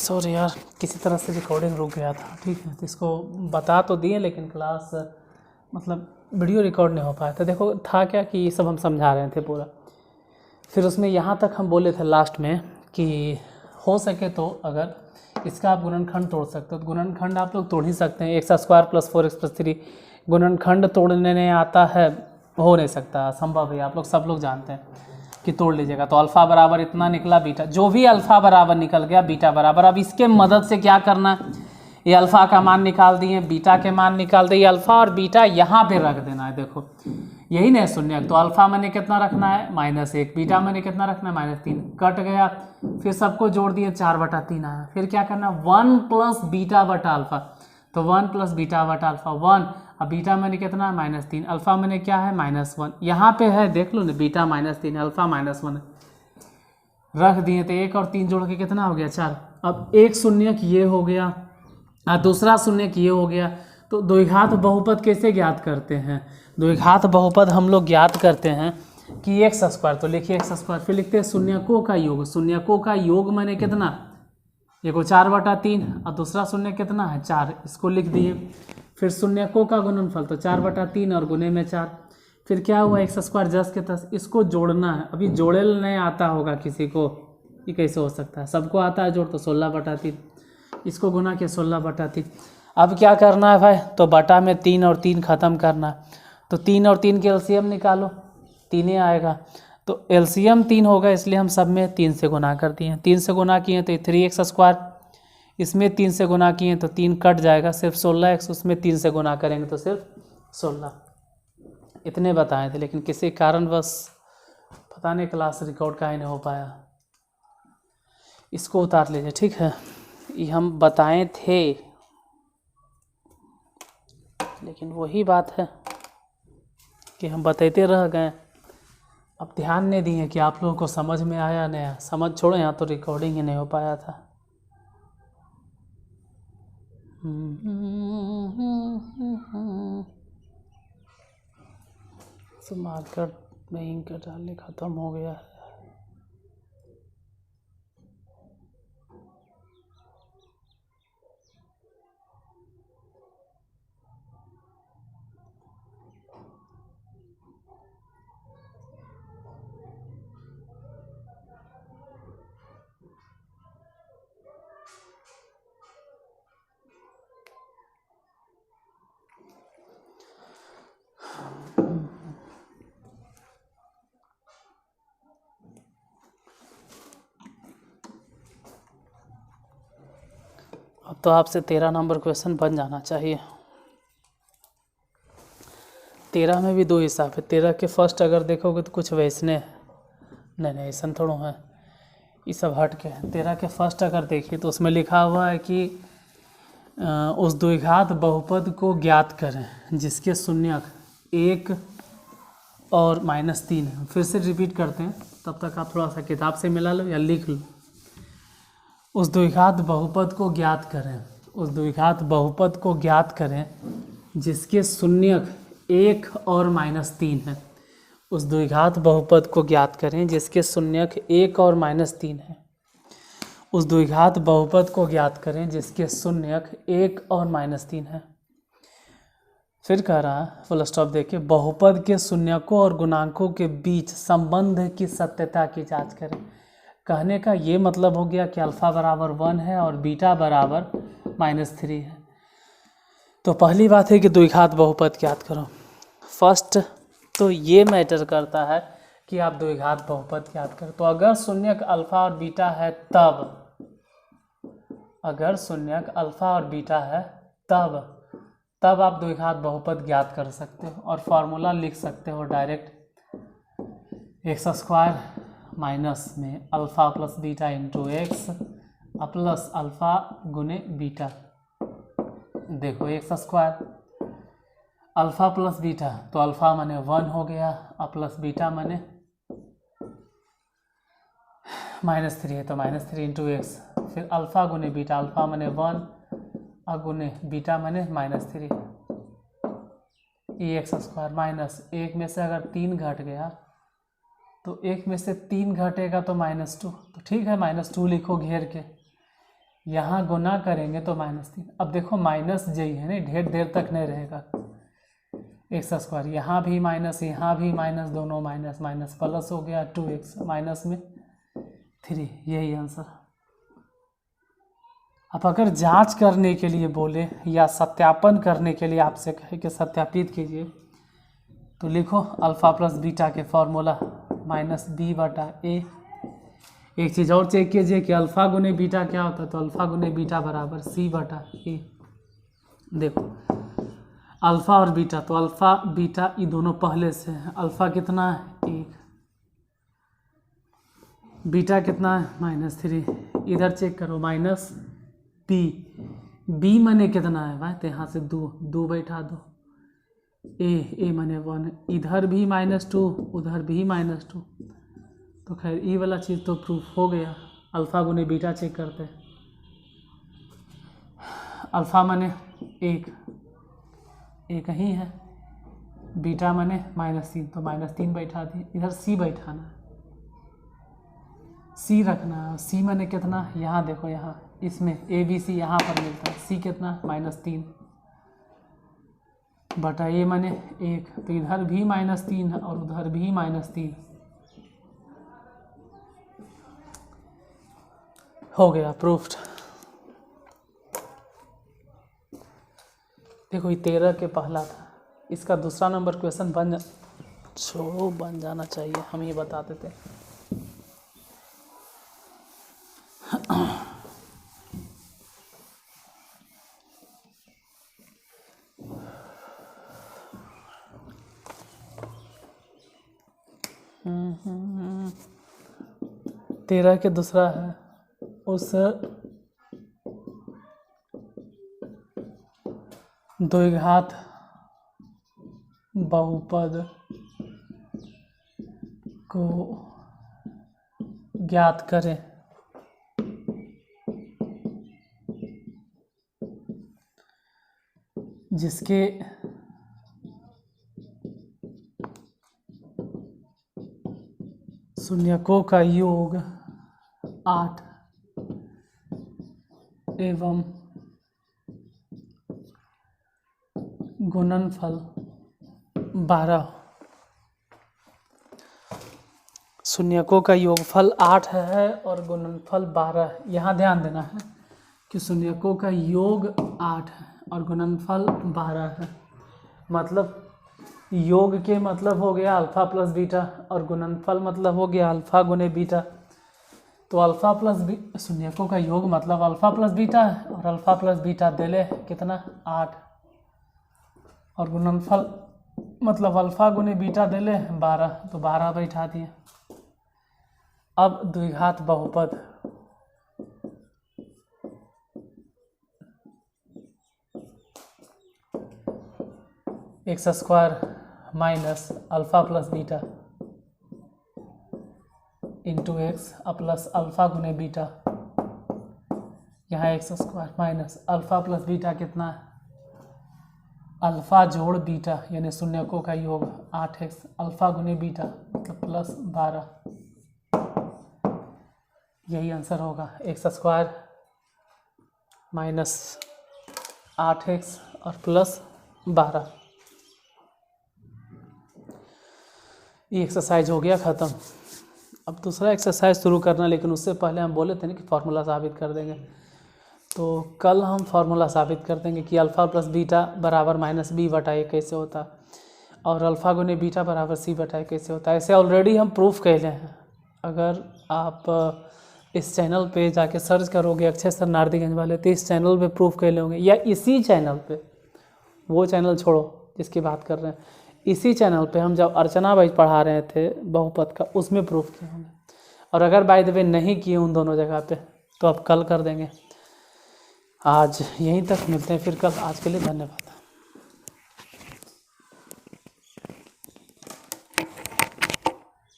Sorry यार, किसी तरह से रिकॉर्डिंग रुक गया था। ठीक है, तो इसको बता तो दिए लेकिन क्लास मतलब वीडियो रिकॉर्ड नहीं हो पाया था। देखो था क्या कि ये सब हम समझा रहे थे पूरा, फिर उसमें यहाँ तक हम बोले थे लास्ट में कि हो सके तो अगर इसका आप गुणनखंड तोड़ सकते हो तो गुणनखंड आप लोग तोड़ ही सकते हैं। x² + 4x + 3 गुणनखंड तोड़ने नहीं आता है, हो नहीं सकता, असंभव है, आप लोग सब लोग जानते हैं कि तोड़ लीजिएगा। तो अल्फ़ा बराबर इतना निकला, बीटा जो भी अल्फ़ा बराबर निकल गया बीटा बराबर। अब इसके मदद से क्या करना, ये अल्फ़ा का मान निकाल दिए, बीटा के मान निकाल दिए, अल्फ़ा और बीटा यहाँ पे रख देना है। देखो यही नहीं शून्य, तो अल्फ़ा मैंने कितना रखना है -1, बीटा मैंने कितना रखना है -3, कट गया। फिर सबको जोड़ दिए, 4/3 आया। फिर क्या करना, 1 + बीटा बटा अल्फ़ा, तो 1 + बीटा बटा अल्फ़ा 1। अब बीटा मैंने कितना है -3, अल्फ़ा मैंने क्या है -1, यहाँ पे है देख लो ना, बीटा -3 अल्फ़ा -1 रख दिए। तो 1 और 3 जोड़ के कितना हो गया 4। अब एक शून्य ये हो गया और दूसरा शून्य ये हो गया। तो द्विघात बहुपद कैसे ज्ञात करते हैं, द्विघात बहुपद हम लोग ज्ञात करते हैं कि x², तो लिखिए x², फिर लिखते हैं शून्यकों का योग। शून्यकों का योग मैंने कितना, एगो 4/3 और दूसरा शून्य कितना है 4, इसको लिख दिए। फिर शून्यकों का गुणनफल, तो 4/3 और गुने में 4। फिर क्या हुआ, x² जस के तस, इसको जोड़ना है। अभी जोड़े नहीं आता होगा किसी को, ये कैसे हो सकता है, सबको आता है जोड़, तो 16/3, इसको गुना के 16/3। अब क्या करना है भाई, तो बटा में 3 और 3 खत्म करना है। तो 3 और 3 के एलसीएम निकालो, 3 ही आएगा। तो एलसीएम 3 होगा, इसलिए हम सब में 3 से गुना कर दिए। 3 से गुना किए तो 3x², इसमें 3 से गुना किए तो 3 कट जाएगा, सिर्फ 16x, उसमें 3 से गुना करेंगे तो सिर्फ 16। इतने बताए थे, लेकिन किसी कारणवश पता नहीं क्लास रिकॉर्ड का ही नहीं हो पाया। इसको उतार लीजिए, ठीक है। ये हम बताए थे, लेकिन वही बात है कि हम बताते रह गए। अब ध्यान नहीं दिए कि आप लोगों को समझ में आया नहीं आया। समझ छोड़ो, यहाँ तो रिकॉर्डिंग ही नहीं हो पाया था। मार्कर में इंक डालने ख़त्म हो गया है। अब तो आपसे 13 नंबर क्वेश्चन बन जाना चाहिए। 13 में भी 2 हिसाब है। 13 के फर्स्ट अगर देखोगे तो कुछ वैसने है, नहीं ऐसा थोड़ा है, ये सब हट के है। 13 के फर्स्ट अगर देखिए तो उसमें लिखा हुआ है कि उस द्विघात बहुपद को ज्ञात करें जिसके शून्यक 1 और -3 है। फिर से रिपीट करते हैं, तब तक आप थोड़ा सा किताब से मिला लो या लिख लो। उस द्विघात बहुपद को ज्ञात करें, उस द्विघात बहुपद को ज्ञात करें जिसके शून्यक 1 और -3 है। उस द्विघात बहुपद को ज्ञात करें जिसके शून्यक 1 और -3 है। उस द्विघात बहुपद को ज्ञात करें जिसके शून्यक 1 और -3 है। फिर कह रहा है फुल स्टॉप देके, बहुपद के शून्यकों और गुणांकों के बीच संबंध की सत्यता की जांच करें। कहने का ये मतलब हो गया कि अल्फ़ा बराबर 1 है और बीटा बराबर -3 है। तो पहली बात है कि द्विघात बहुपद ज्ञात करो। फर्स्ट तो ये मैटर करता है कि आप द्विघात बहुपद ज्ञात करो। तो अगर शून्यक अल्फ़ा और बीटा है तब, अगर शून्यक अल्फ़ा और बीटा है तब आप द्विघात बहुपद ज्ञात कर सकते हो और फॉर्मूला लिख सकते हो डायरेक्ट, x² माइनस में alpha plus beta into x plus alpha गुने बीटा। देखो x² अल्फ़ा प्लस बीटा, तो अल्फ़ा माने 1 हो गया और प्लस बीटा माने -3 है, तो -3 इंटू एक्स। फिर अल्फ़ा गुने बीटा, अल्फ़ा माने 1 और गुने बीटा माने -3, ये x² माइनस 1 में से अगर 3 घट गया तो 1 में से 3 घटेगा तो -2, तो ठीक है -2 लिखो घेर के। यहाँ गुना करेंगे तो -3। अब देखो माइनस जी है नहीं, ढेर देर तक नहीं रहेगा। x², यहाँ भी माइनस, यहाँ भी माइनस, दोनों माइनस माइनस प्लस हो गया 2x माइनस में 3, यही आंसर। अब अगर जांच करने के लिए बोले या सत्यापन करने के लिए आपसे कहे कि सत्यापित कीजिए, तो लिखो अल्फ़ा प्लस बीटा के फॉर्मूला -b/a। एक चीज़ और चेक कीजिए कि अल्फ़ा गुने बीटा क्या होता है, तो अल्फ़ा गुने बीटा बराबर c/a। देखो अल्फ़ा और बीटा, तो अल्फ़ा बीटा ये दोनों पहले से है। अल्फ़ा कितना है 1, बीटा कितना है -3। इधर चेक करो b मने कितना है भाई, तो यहाँ से 2 बैठा दो। a मने 1, इधर भी -2 उधर भी -2। तो खैर ये वाला चीज़ तो प्रूफ हो गया। अल्फ़ा गुने बीटा चेक करते हैं। अल्फ़ा मने 1 ही है, बीटा मने -3, तो -3 बैठा दिए। इधर c बैठाना है, c रखना है। c मने कितना, यहाँ देखो, यहाँ इसमें ABC यहाँ पर मिलता है। c कितना -3 बटा a मने 1, तो इधर भी -3 और उधर भी -3। हो गया प्रूफ्ड। देखो ये 13 के पहला था, इसका दूसरा नंबर क्वेश्चन बन जाना चाहिए, हम ये बता देते हैं। तेरह के दूसरा है, उस द्विघात बहुपद को ज्ञात करें। जिसके शून्यकों का योग 8 एवं गुणनफल 12। शून्यकों का योगफल 8 है और गुणनफल 12। यहाँ ध्यान देना है कि शून्यकों का योग 8 है और गुणनफल 12 है। मतलब योग के मतलब हो गया अल्फ़ा प्लस बीटा और गुणनफल मतलब हो गया अल्फ़ा गुने बीटा। तो अल्फ़ा प्लस शून्यकों का योग मतलब अल्फ़ा प्लस बीटा है और अल्फ़ा प्लस बीटा देले कितना 8 और गुणनफल मतलब अल्फ़ा गुने बीटा देले 12, तो 12 बैठा दिए। अब द्विघात बहुपद x² minus alpha plus beta into x plus alpha गुने बीटा, यहाँ x² minus alpha plus beta कितना है अल्फ़ा जोड़ बीटा यानी शून्यकों का योग 8x अल्फ़ा गुने बीटा मतलब प्लस 12। यही आंसर होगा x² माइनस 8x और प्लस 12। ये एक्सरसाइज हो गया ख़त्म। अब दूसरा एक्सरसाइज शुरू करना, लेकिन उससे पहले हम बोले थे ना कि फार्मूला साबित कर देंगे। तो कल हम फार्मूला साबित कर देंगे कि अल्फ़ा प्लस बीटा बराबर -b/a कैसे होता और अल्फ़ा गुने बीटा बराबर c/a कैसे होता है। ऐसे ऑलरेडी हम प्रूफ कैले हैं। अगर आप इस चैनल पे जाके सर्च करोगे अक्षय सर नारदीगंज वाले, तो इस चैनल पे प्रूफ कैले होंगे, या इसी चैनल पे, वो चैनल छोड़ो जिसकी बात कर रहे हैं, इसी चैनल पे हम जब अर्चना वाइज पढ़ा रहे थे बहुपद का, उसमें प्रूफ किए होंगे। और अगर बाय द वे नहीं किए उन दोनों जगह पे, तो अब कल कर देंगे। आज यहीं तक, मिलते हैं फिर कल। आज के लिए धन्यवाद।